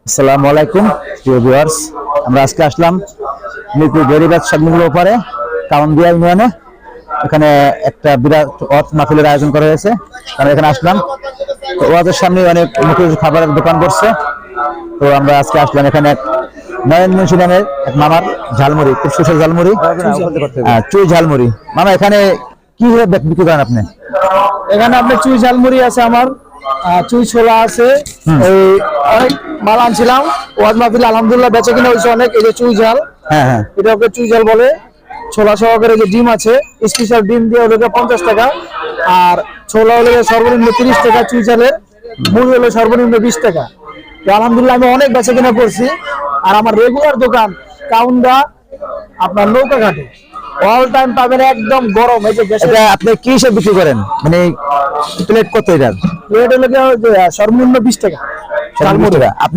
আসসালামু আলাইকুম প্রিয় ভিউয়ার্স, আমরা আজকে আসলাম মিরপুর গরিবাদ শপিংগুলোর উপরে কাউন্দিয়া ইউনিয়নে। এখানে একটা বিরাট ওয়াজ মাহফিলের আয়োজন করা হয়েছে। আমরা এখানে আসলাম, তো ওয়াজের সামনে অনেক মুখে খাবারের দোকান করছে। তো আমরা আজকে আসলাম এখানে নয়ন মুন্সি নামের এক মামার ঝালমুড়ি, খুব সুস্বাদু ঝালমুড়ি, চুই ঝালমুড়ি। মামা এখানে কি বিক্রি করেন আপনি? এখানে আপনার চুই ঝালমুড়ি আছে, আমার চুই ছোলা আছে। এই অনেক মাল আনছিলাম ওয়াজ মাহফিলে, আলহামদুলিল্লাহ বেচে কিনা হয়েছে অনেক। এই যে চুই ঝাল, হ্যাঁ, এটা ওকে চুই ঝাল বলে। ছোলা সহকারে যে ডিম আছে, স্পেশাল ডিম দিয়ে ওদেরকে 50 টাকা, আর ছোলা হলে সর্বনিম্ন 30 টাকা, চুই ঝালের মুড়ি হলো সর্বনিম্ন 20 টাকা। তো আলহামদুলিল্লাহ আমি অনেক বেচে কিনা করছি। আর আমার রেগুলার দোকান কাউন্ডা আপনার নৌকা ঘাটে, অল টাইম পাবেন একদম গরম। এই যে এটা আপনি কি হিসেবে বিক্রি করেন, মানে প্লেট কত? এটা রেট হলো সর্বনিম্ন 20 টাকা। আপনি